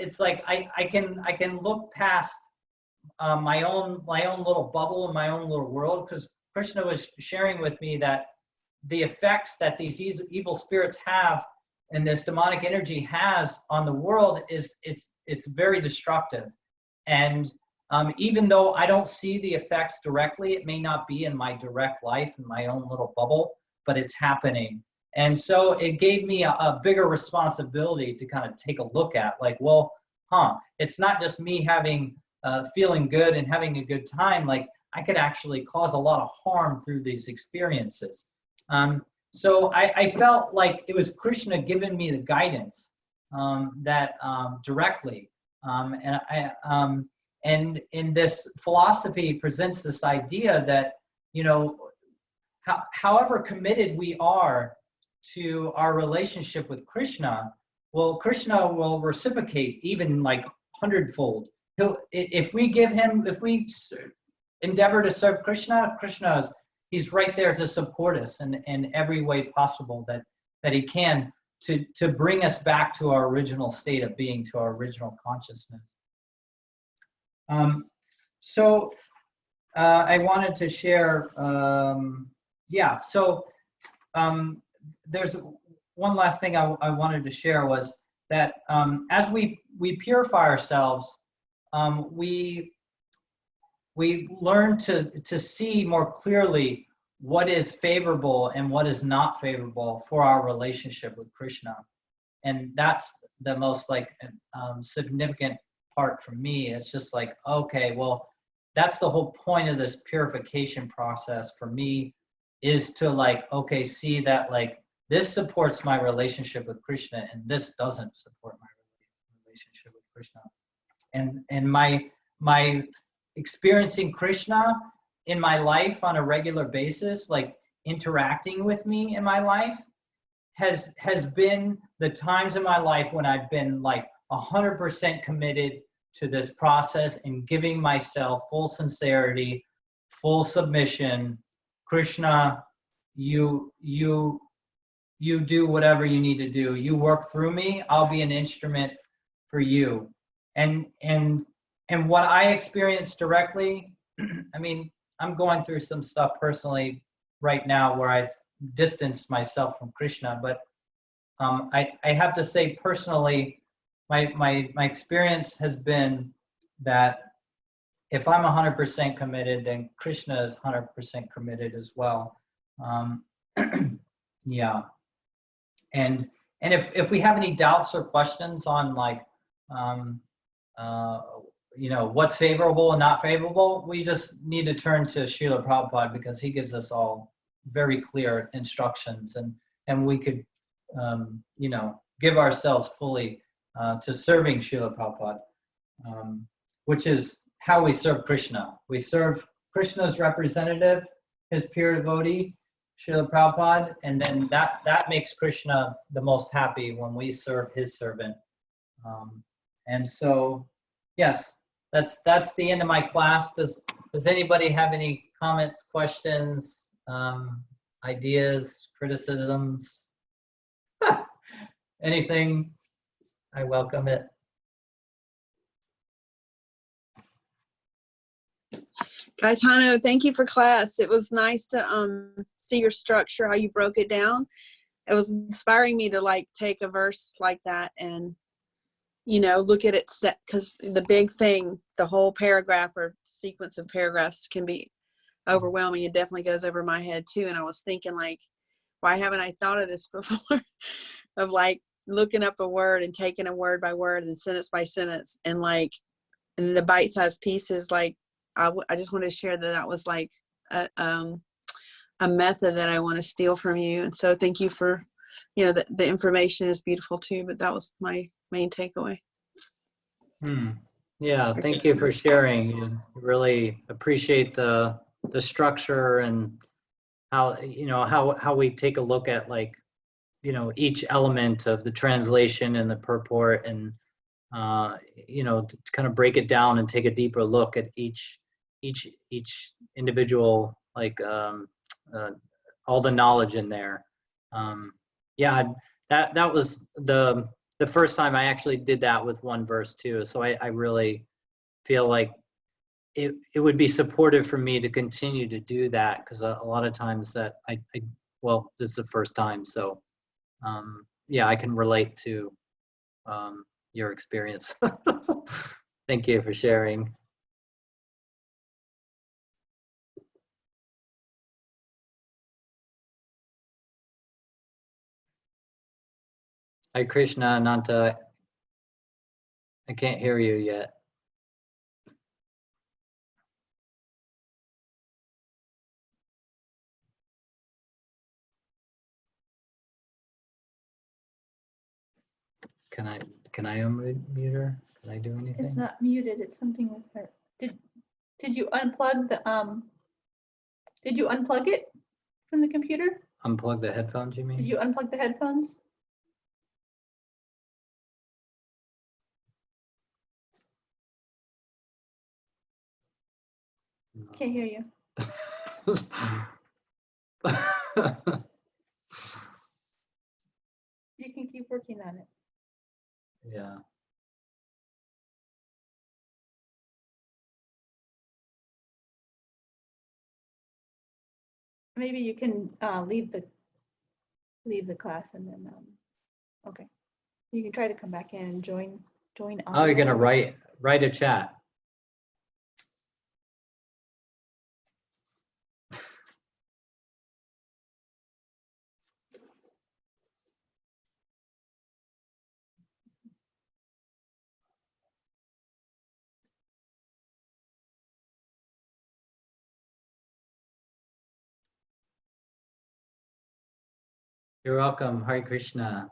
it's like I can look past my own little bubble and my own little world, because Krishna was sharing with me that the effects that these evil spirits have and this demonic energy has on the world it's very destructive. And even though I don't see the effects directly, it may not be in my direct life, in my own little bubble, but it's happening. And so it gave me a bigger responsibility to kind of take a look at, like, well, it's not just me having feeling good and having a good time. Like I could actually cause a lot of harm through these experiences. So I felt like it was Krishna giving me the guidance that directly. And in this philosophy presents this idea that, you know, however committed we are to our relationship with Krishna, well, Krishna will reciprocate even like 100-fold. If we endeavor to serve Krishna, he's right there to support us in every way possible that he can to bring us back to our original state of being, to our original consciousness. So I wanted to share, there's one last thing I wanted to share was that as we purify ourselves, we learn to see more clearly what is favorable and what is not favorable for our relationship with Krishna. And that's the most like significant part for me. It's just like, okay, well, that's the whole point of this purification process for me, is to like, okay, see that like this supports my relationship with Krishna and this doesn't support my relationship with Krishna. And my experiencing Krishna in my life on a regular basis, like interacting with me in my life, has been the times in my life when I've been like 100% committed to this process and giving myself full sincerity, full submission. Krishna, you do whatever you need to do. You work through me. I'll be an instrument for you. And what I experienced directly, I mean, I'm going through some stuff personally right now where I've distanced myself from Krishna, but I have to say personally, my experience has been that if I'm 100% committed, then Krishna is 100% committed as well. Yeah. And if we have any doubts or questions on like, you know, what's favorable and not favorable, we just need to turn to Srila Prabhupada because he gives us all very clear instructions, and we could, you know, give ourselves fully to serving Srila Prabhupada, which is how we serve Krishna. We serve Krishna's representative, his pure devotee, Srila Prabhupada, and then that makes Krishna the most happy when we serve his servant. And so, yes, that's the end of my class. Does anybody have any comments, questions, ideas, criticisms? Anything? I welcome it. Gaetano, thank you for class. It was nice to see your structure, how you broke it down. It was inspiring me to like take a verse like that and, you know, look at it set, because the big thing, the whole paragraph or sequence of paragraphs can be overwhelming. It definitely goes over my head too. And I was thinking like, why haven't I thought of this before? Of like looking up a word and taking a word by word and sentence by sentence and like, and the bite-sized pieces, like, I just want to share that was like a method that I want to steal from you. And so thank you for, you know, the information is beautiful too, but that was my main takeaway. Yeah, thank you for sharing. You really appreciate the structure and how, you know, how we take a look at like, you know, each element of the translation and the purport, and you know, to kind of break it down and take a deeper look at each individual, like all the knowledge in there. Yeah, that was the first time I actually did that with one verse too. So I really feel like it would be supportive for me to continue to do that, because a lot of times that well, this is the first time, so yeah, I can relate to your experience. Thank you for sharing. Hi, Krishna, Ananta. I can't hear you yet. Can I unmute her? Can I do anything? It's not muted. It's something with her. Did you unplug the Did you unplug it from the computer? Unplug the headphones, you mean? Did you unplug the headphones? No. Can't hear you. You can keep working on it. Yeah. Maybe you can leave the class and then okay. You can try to come back in and join Oh, you're gonna online. write a chat. You're welcome. Hare Krishna.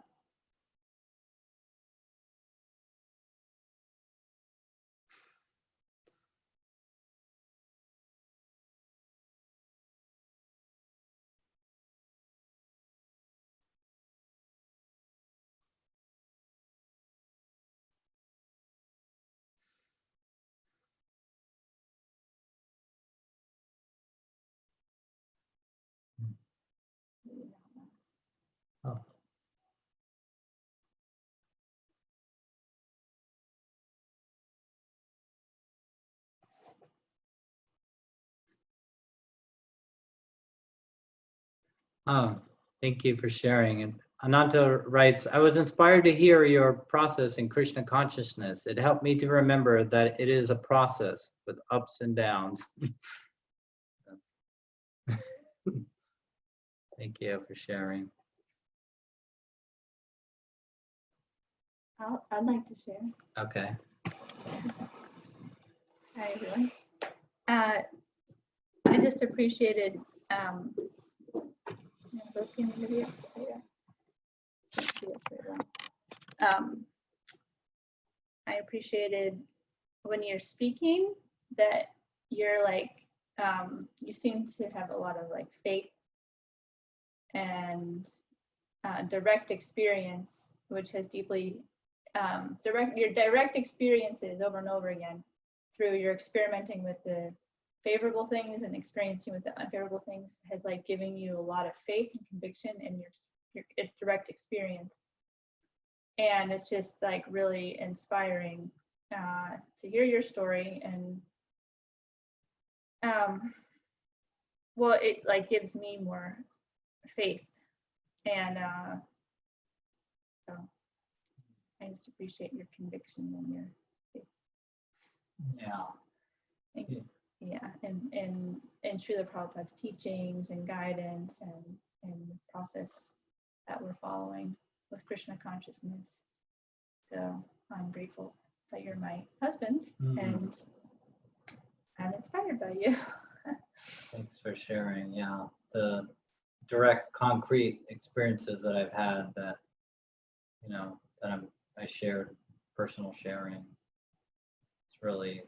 Thank you for sharing. And Ananta writes, I was inspired to hear your process in Krishna consciousness. It helped me to remember that it is a process with ups and downs. Thank you for sharing. I'd like to share. Okay. Hi, everyone. I just appreciated, I appreciated when you're speaking that you're like, you seem to have a lot of like faith and direct experience, which has deeply your direct experiences over and over again through your experimenting with the favorable things and experiencing with the unfavorable things has like given you a lot of faith and conviction in your its direct experience. And it's just like really inspiring to hear your story. And well, it like gives me more faith. And so I just appreciate your conviction and your faith. Yeah. Thank you. Yeah, and Srila Prabhupada's teachings and guidance and the process that we're following with Krishna consciousness. So I'm grateful that you're my husband and I'm inspired by you. Thanks for sharing. Yeah, the direct, concrete experiences that I've had that, you know, that I shared, personal sharing. It's really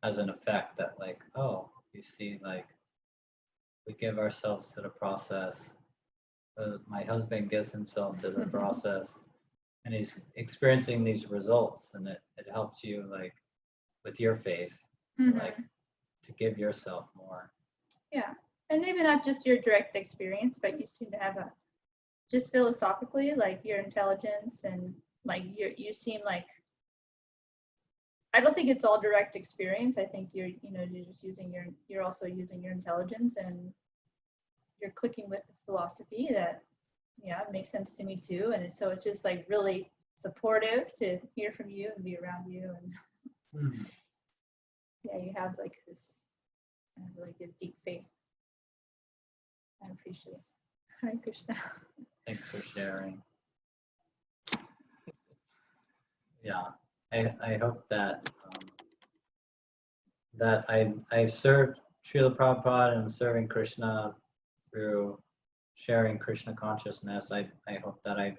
has an effect that like, oh, you see, like we give ourselves to the process. My husband gives himself to the process and he's experiencing these results, and it helps you like with your faith, like to give yourself more. Yeah, and maybe not just your direct experience, but you seem to have a, just philosophically, like your intelligence and like you seem like, I don't think it's all direct experience. I think you're just using you're also using your intelligence and you're clicking with the philosophy that, yeah, it makes sense to me too. And so it's just like really supportive to hear from you and be around you. And yeah, you have like this really good deep faith. I appreciate it. Hare Krishna. Thanks for sharing. Yeah, I hope that that I served Srila Prabhupada and serving Krishna through sharing Krishna consciousness. I hope that I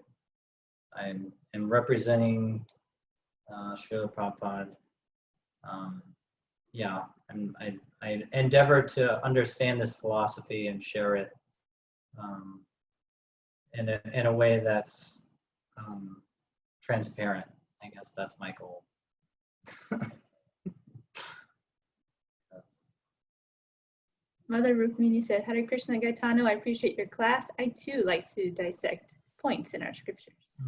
am representing Srila Prabhupada. Yeah, and I endeavor to understand this philosophy and share it in a way that's transparent. I guess that's my goal. Mother Rukmini said, Hare Krishna Gaetano, I appreciate your class. I too like to dissect points in our scriptures.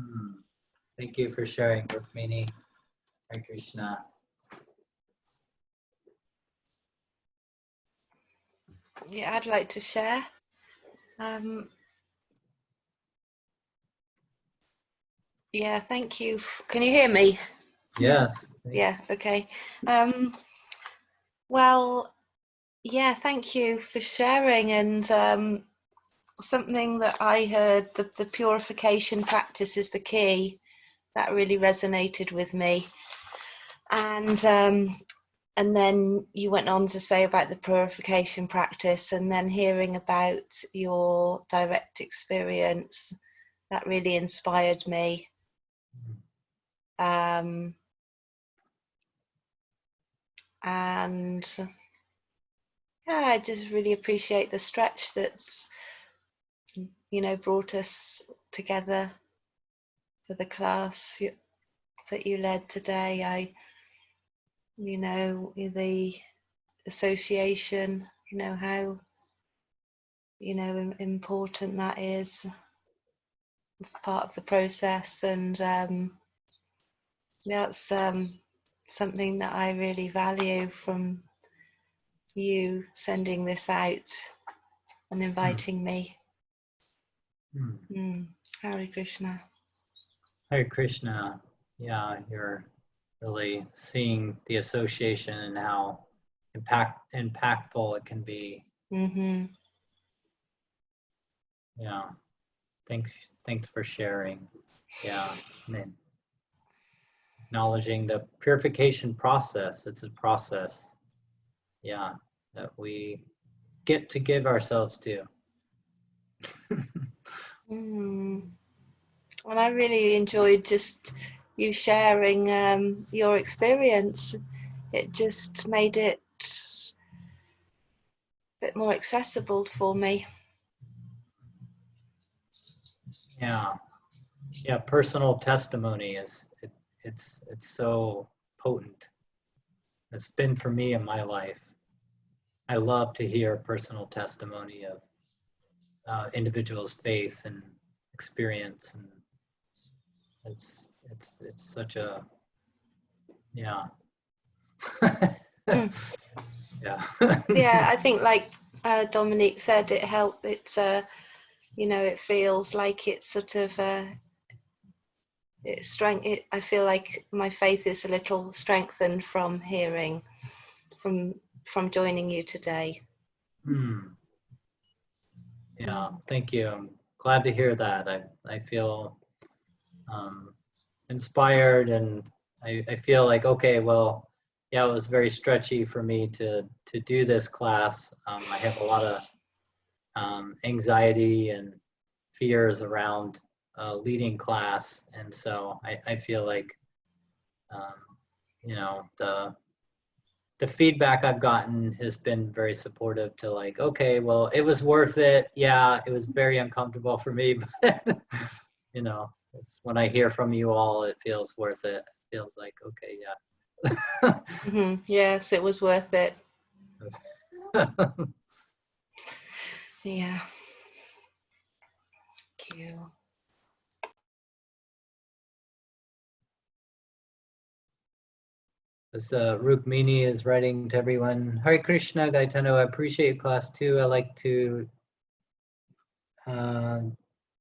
Thank you for sharing, Rukmini. Hare Krishna. Yeah, I'd like to share. Yeah, thank you. Can you hear me? Yes. Yeah, okay. Well, yeah, thank you for sharing. And something that I heard, the purification practice is the key. That really resonated with me. And then you went on to say about the purification practice, and then hearing about your direct experience, that really inspired me. And yeah, I just really appreciate the stretch that's, brought us together for the class that you led today. The association, how, important that is, part of the process. And that's something that I really value from you sending this out and inviting me. Hare Krishna. Hare Krishna. Yeah, you're really seeing the association and how impactful it can be. Mm-hmm. Yeah. Thanks for sharing. Yeah. And acknowledging the purification process. It's a process. Yeah, that we get to give ourselves to. And I really enjoyed just you sharing your experience. It just made it a bit more accessible for me. Yeah. Yeah, personal testimony it's so potent. It's been for me in my life. I love to hear personal testimony of individuals' faith and experience, and it's such a yeah. Yeah. Yeah, I think like Dominique said, it helped. It's you know, it feels like it's sort of it's strength. I feel like my faith is a little strengthened from hearing, from joining you today. Yeah, thank you. I'm glad to hear that. I feel inspired, and I feel like, okay, well, yeah, it was very stretchy for me to do this class. I have a lot of anxiety and fears around leading class, and so I feel like you know, the feedback I've gotten has been very supportive to like, okay, well, it was worth it. Yeah, it was very uncomfortable for me, but you know, it's when I hear from you all, it feels worth it. It feels like, okay, yeah. Yes, it was worth it. Yeah. Thank you. As Rukmini is writing to everyone, Hare Krishna, Gaetano, I appreciate your class too. I like to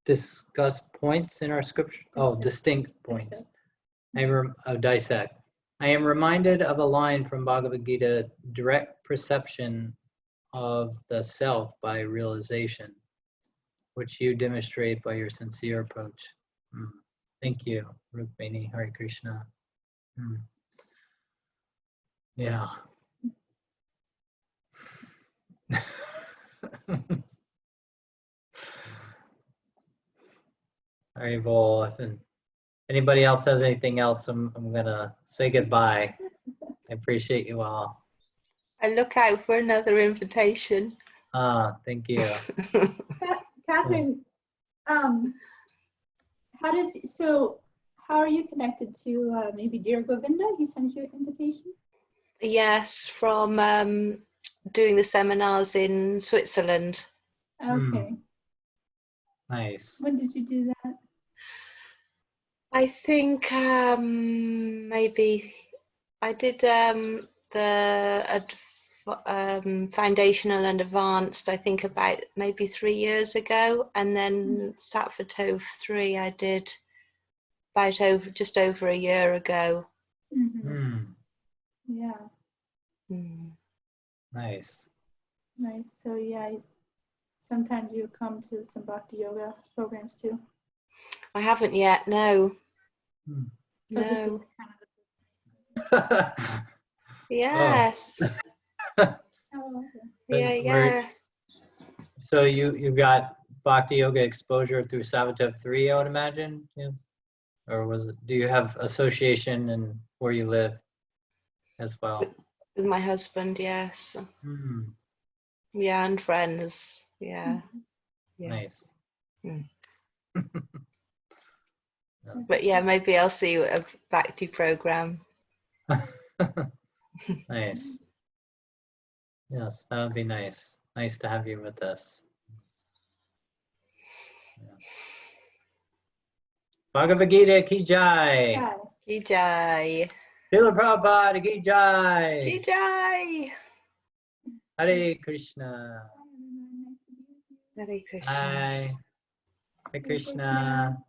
discuss points in our scripture. Oh, distinct points. Dissect. I am reminded of a line from Bhagavad Gita, direct perception of the self by realization, which you demonstrate by your sincere approach. Thank you, Rukmini. Hare Krishna. Yeah. Well, if anybody else has anything else, I'm gonna say goodbye. I appreciate you all. I look out for another invitation. Thank you. Catherine, how are you connected to maybe Dear Govinda? He sent you an invitation? Yes, from doing the seminars in Switzerland. Okay. Nice. When did you do that? I think maybe I did the foundational and advanced, I think about maybe 3 years ago, and then Sattva 3 I did about just over a year ago. Yeah. Nice. Nice. So yeah, sometimes you come to some bhakti yoga programs too. I haven't yet, no. So No. this is kind of Yes. Yeah. So you got bhakti yoga exposure through Sattva 3, I would imagine, yes? Or do you have association in where you live as well? With my husband, yes. Yeah, and friends. Yeah. Nice. But yeah, maybe I'll see you at a bhakti program. Nice. Yes, that would be nice. Nice to have you with us. Yeah. Bhagavad Gita ki jai. Ki jai. Srila Prabhupada ki jai. Ki jai. Hare Krishna. Hare Krishna. Bye. Hare Krishna.